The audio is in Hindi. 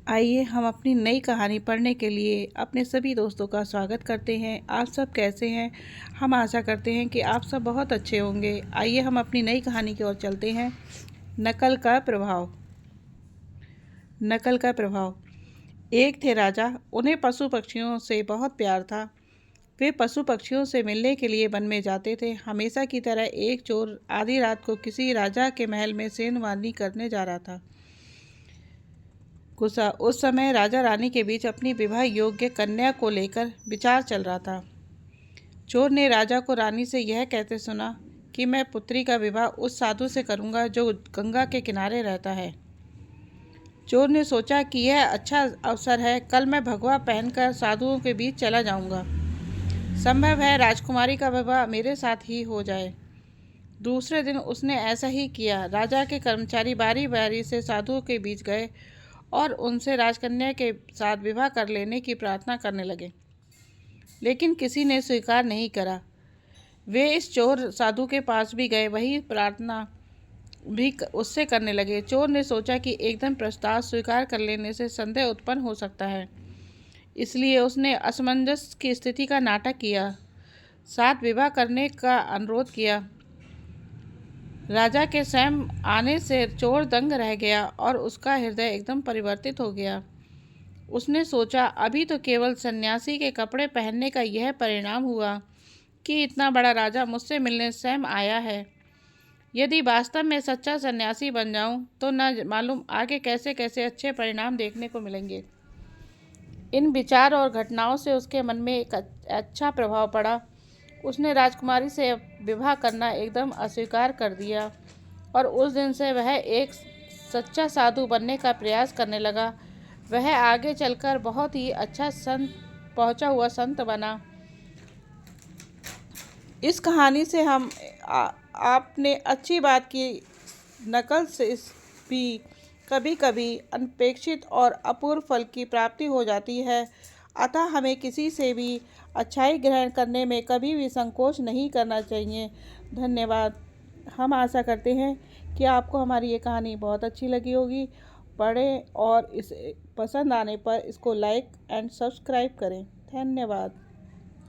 आइए हम अपनी नई कहानी पढ़ने के लिए अपने सभी दोस्तों का स्वागत करते हैं। आप सब कैसे हैं? हम आशा करते हैं कि आप सब बहुत अच्छे होंगे। आइए हम अपनी नई कहानी की ओर चलते हैं। नकल का प्रभाव। नकल का प्रभाव। एक थे राजा, उन्हें पशु पक्षियों से बहुत प्यार था। वे पशु पक्षियों से मिलने के लिए वन में जाते थे। हमेशा की तरह एक चोर आधी रात को किसी राजा के महल में सेंधमांदी करने जा रहा था। उस समय राजा रानी के बीच अपनी विवाह योग्य कन्या को लेकर विचार चल रहा था। चोर ने राजा को रानी से यह कहते सुना कि मैं पुत्री का विवाह उस साधु से करूंगा जो गंगा के किनारे रहता है। चोर ने सोचा कि यह अच्छा अवसर है, कल मैं भगवा पहनकर साधुओं के बीच चला जाऊंगा। संभव है राजकुमारी का विवाह मेरे साथ ही हो जाए। दूसरे दिन उसने ऐसा ही किया। राजा के कर्मचारी बारी बारी से साधुओं के बीच गए और उनसे राजकन्या के साथ विवाह कर लेने की प्रार्थना करने लगे, लेकिन किसी ने स्वीकार नहीं करा। वे इस चोर साधु के पास भी गए, वही प्रार्थना भी उससे करने लगे। चोर ने सोचा कि एकदम प्रस्ताव स्वीकार कर लेने से संदेह उत्पन्न हो सकता है, इसलिए उसने असमंजस की स्थिति का नाटक किया, साथ विवाह करने का अनुरोध किया। राजा के स्वयं आने से चोर दंग रह गया और उसका हृदय एकदम परिवर्तित हो गया। उसने सोचा, अभी तो केवल सन्यासी के कपड़े पहनने का यह परिणाम हुआ कि इतना बड़ा राजा मुझसे मिलने स्वयं आया है। यदि वास्तव में सच्चा सन्यासी बन जाऊं तो न मालूम आगे कैसे कैसे अच्छे परिणाम देखने को मिलेंगे। इन विचार और घटनाओं से उसके मन में एक अच्छा प्रभाव पड़ा। उसने राजकुमारी से विवाह करना एकदम अस्वीकार कर दिया और उस दिन से वह एक सच्चा साधु बनने का प्रयास करने लगा। वह आगे चलकर बहुत ही अच्छा पहुंचा हुआ संत बना। इस कहानी से हम आपने अच्छी बात की, नकल से भी कभी कभी अनपेक्षित और अपूर्व फल की प्राप्ति हो जाती है। अतः हमें किसी से भी अच्छाई ग्रहण करने में कभी भी संकोच नहीं करना चाहिए। धन्यवाद। हम आशा करते हैं कि आपको हमारी ये कहानी बहुत अच्छी लगी होगी। पढ़ें और इसे पसंद आने पर इसको लाइक एंड सब्सक्राइब करें। धन्यवाद।